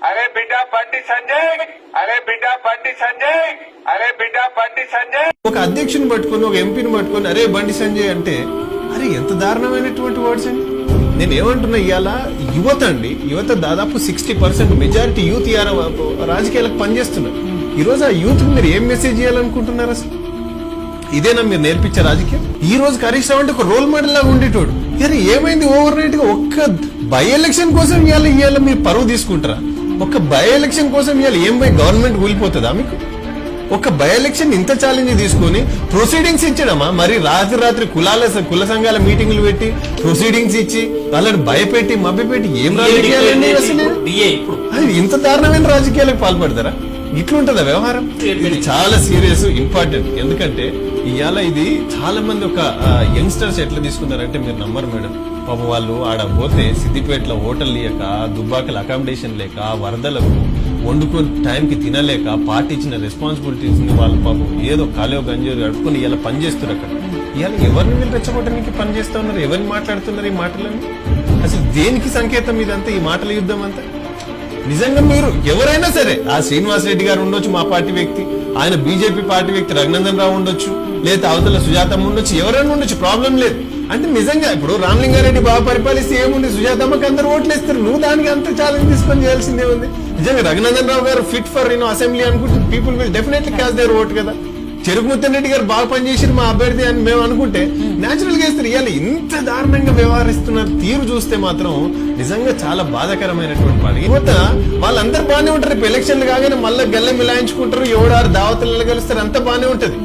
అరే బిడ్డ బండి సంజయ్, అరే బిడ్డ బండి సంజయ్, అరే బిడ్డ బండి సంజయ్. ఒక అధ్యక్షుని పట్టుకొని ఒక ఎంపీని పట్టుకొని అరే బండి సంజయ్ అంటే అరే ఎంత దారుణమైనటువంటి వర్డ్స్ అండి. నేను ఏమంటున్నా, ఇవాళ యువత దాదాపు 60% మెజారిటీ యూత్ ఇవాళ రాజకీయాలకు పనిచేస్తున్నారు. ఈ రోజు ఆ యూత్ మీరు ఏం మెసేజ్ చేయాలనుకుంటున్నారు? అసలు ఇదేనా మీరు నేర్పించే రాజకీయం? ఈ రోజు హరీష్ రావు అంటే ఒక రోల్ మోడల్ లాగా ఉండేటోడు. కానీ ఏమైంది, ఓవర్ నైట్ గా ఒక్క బై ఎలక్షన్ కోసం ఇవాళ మీరు పరువు తీసుకుంటారా? ఒక బై ఎలక్షన్ కోసం ఇవాళ ఏం బై గవర్నమెంట్ కూలిపోతుందా మీకు? ఒక బై ఎలక్షన్ ఇంత ఛాలెంజ్ తీసుకుని ప్రొసీడింగ్స్ ఇచ్చడమా? మరి రాత్రి కుల సంఘాల మీటింగ్లు పెట్టి ప్రొసీడింగ్స్ ఇచ్చి వాళ్ళని భయపెట్టి మభ్యపెట్టి ఏం రాజకీయాలు అసలు? అది ఇంత దారుణమైన రాజకీయాలకు పాల్పడతారా? ఇట్లుంటదా వ్యవహారం? ఇది చాలా సీరియస్, ఇంపార్టెంట్. ఎందుకంటే ఇవాళ ఇది చాలా మంది ఒక యంగ్స్టర్స్ ఎట్లా తీసుకున్నారంటే మీరు నమ్మరు మేడం. పాపం వాళ్ళు ఆడ పోతే సిద్దిపేటలో హోటల్ లేక, దుబ్బాకల అకామిడేషన్ లేక, వరదలకు వండుకొని టైంకి తినలేక, పార్టీ ఇచ్చిన రెస్పాన్సిబిలిటీస్ ని వాళ్ళు పాపం ఏదో కాలేో గంజో గడుపుకొని ఇలా పనిచేస్తున్నారు. అక్కడ ఇవాళ ఎవరిని వీళ్ళు రెచ్చగొట్టడానికి పనిచేస్తా ఉన్నారు? ఎవరిని మాట్లాడుతున్నారు ఈ మాటలను? అసలు దేనికి సంకేతం ఇదంతా, ఈ మాటల యుద్ధం అంతా? నిజంగా మీరు ఎవరైనా సరే, ఆ శ్రీనివాస్ రెడ్డి గారు ఉండొచ్చు మా పార్టీ వ్యక్తి, ఆయన బీజేపీ పార్టీ వ్యక్తి రఘునందన్ రావు ఉండొచ్చు, లేదా అవతల సుజాతమ్మ ఉండొచ్చు, ఎవరైనా ఉండొచ్చు, ప్రాబ్లం లేదు. అంటే నిజంగా ఇప్పుడు రామలింగారెడ్డి బాగా పరిపాలిస్తే ఏముంది, సుజాతమ్మకి అందరు ఓట్లు ఇస్తారు, నువ్వు దానికి అంత ఛాలెంజ్ తీసుకొని చేయాల్సిందే ఉంది. నిజంగా రఘునందన్ రావు గారు ఫిట్ ఫర్ అసెంబ్లీ అనుకుంటే people will definitely cast their vote కదా. చెరుకు ముత్తన్ రెడ్డి గారు బాగా పనిచేసి మా అభ్యర్థి అని మేము అనుకుంటే నేచురల్ గా ఇస్తారు. ఇవాళ ఇంత దారుణంగా వ్యవహరిస్తున్న తీరు చూస్తే మాత్రం నిజంగా చాలా బాధాకరమైనటువంటి పాట. యువత వాళ్ళందరూ బాగానే ఉంటారు, రేపు ఎలక్షన్లు కాగానే మళ్ళీ గల్లె మిలాయించుకుంటారు, ఎవడారు దావతలు కలుస్తారు, అంతా బాగానే ఉంటది.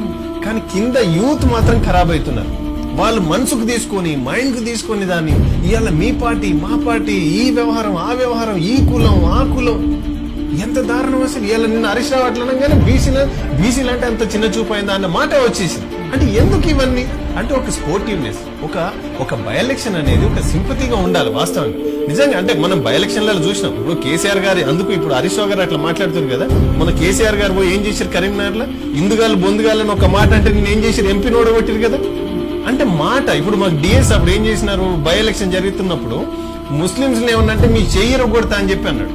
కానీ కింద యూత్ మాత్రం ఖరాబ్ అవుతున్నారు. వాళ్ళు మనసుకు తీసుకొని, మైండ్ కు తీసుకొని దాన్ని ఇవాళ మీ పార్టీ మా పార్టీ, ఈ వ్యవహారం ఆ వ్యవహారం, ఈ కులం ఆ కులం, ఎంత దారుణం అసలు. ఇవాళ నిన్న హరీష్ రావు అట్లా అనగానే బీసీలు అంటే అంత చిన్న చూపు అయిందా అన్న మాట వచ్చేసింది. అంటే ఎందుకు ఇవన్నీ అంటే ఒక స్పోర్టివ్నెస్, ఒక బై ఎలక్షన్ అనేది ఒక సింపతిగా ఉండాలి వాస్తవంగా. నిజంగా అంటే మనం బై ఎలక్షన్లలో చూసినాం. ఇప్పుడు కేసీఆర్ గారు అందుకు ఇప్పుడు హరీష్ రావు గారు అట్లా మాట్లాడుతారు కదా. మన కేసీఆర్ గారు పోయి ఏం చేశారు కరీంనగర్ లో, ఇందుగాలు బొందుగాలని ఒక మాట అంటే నేను ఏం చేశారు, ఎంపీ ఓడగొట్టారు కదా. అంటే మాట ఇప్పుడు మాకు డిఎస్ అప్పుడు ఏం చేసినారు, బై ఎలక్షన్ జరుగుతున్నప్పుడు ముస్లింస్ ఏమన్నంటే మీ చెయ్యరు కొడతా అని చెప్పి అన్నాడు.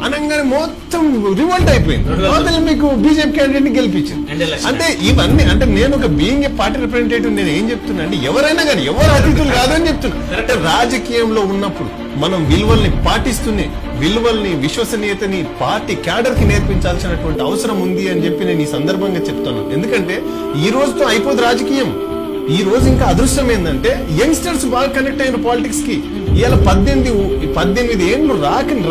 అనగానే మొత్తం రివోల్ట్ అయిపోయింది. మీకు బీజేపీ క్యాండిడేట్ ని గెలిపించింది. అంటే ఇవన్నీ అంటే నేను ఒక బీయింగ్ ఏ పార్టీ రిప్రజెంటేటివ్ నేను ఏం చెప్తున్నా అంటే ఎవరైనా కానీ ఎవరు అతిథులు కాదని చెప్తున్నా. అంటే రాజకీయంలో ఉన్నప్పుడు మనం విలువల్ని పాటిస్తూనే విలువల్ని, విశ్వసనీయతని పార్టీ క్యాడర్ కి నేర్పించాల్సినటువంటి అవసరం ఉంది అని చెప్పి నేను ఈ సందర్భంగా చెప్తాను. ఎందుకంటే ఈ రోజుతో అయిపోదు రాజకీయం. ఈ రోజు ఇంకా అదృష్టం ఏంటంటే యంగ్స్టర్స్ బాగా కనెక్ట్ అయిన పాలిటిక్స్ కి. ఇవాళ 18 ఏళ్ళు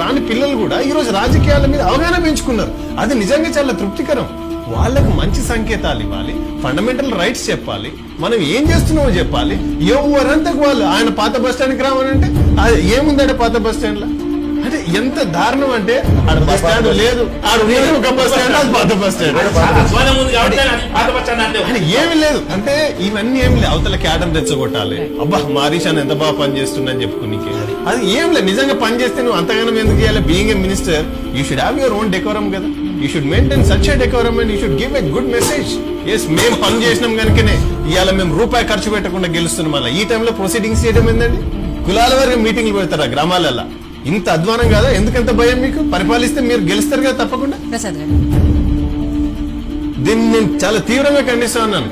రాని పిల్లలు కూడా ఈ రోజు రాజకీయాల మీద అవగాహన పెంచుకున్నారు. అది నిజంగా చాలా తృప్తికరం. వాళ్ళకు మంచి సంకేతాలు ఇవ్వాలి, ఫండమెంటల్ రైట్స్ చెప్పాలి, మనం ఏం చేస్తున్నామో చెప్పాలి. ఎవరంతకు వాళ్ళు ఆయన పాత బస్ స్టాండ్కి రావాలంటే అది ఏముందంటే పాత బస్ స్టాండ్ లో అంటే ఎంత దారుణం అంటే ఆడ బస్ స్టాండ్ లేదు, ఆడ ఒక బస్ స్టాండ్, అది పాత బస్ స్టాండ్, ఏమి లేదు. అంటే ఇవన్నీ ఏమి లేదు. అవతల క్యాడర్ తెచ్చగొట్టాలి, అబ్బా మారీషాన్ ఎంత బాగా పనిచేస్తుందని చెప్పుకునికి, అది ఏం లేదు. నిజంగా పని చేస్తే నువ్వు అంతగానం ఎందుకు చేయాలి? Being a minister you should have your own decorum కదా. You should maintain such a decorum and you should give a good message. Yes మేము పని చేసినాం కనుకనే ఇవాళ మేము రూపాయి ఖర్చు పెట్టకుండా గెలుస్తున్నాం. అలా ఈ టైంలో ప్రొసీడింగ్స్ చేయడం ఏంటండి? కులాల వరకు మీటింగ్లు పెడతారా గ్రామాలలో? ఇంత అధ్వానం కాదా? ఎందుకంత భయం మీకు? పరిపాలిస్తే మీరు గెలుస్తారు కదా తప్పకుండా. దీన్ని నేను చాలా తీవ్రంగా ఖండిస్తా ఉన్నాను.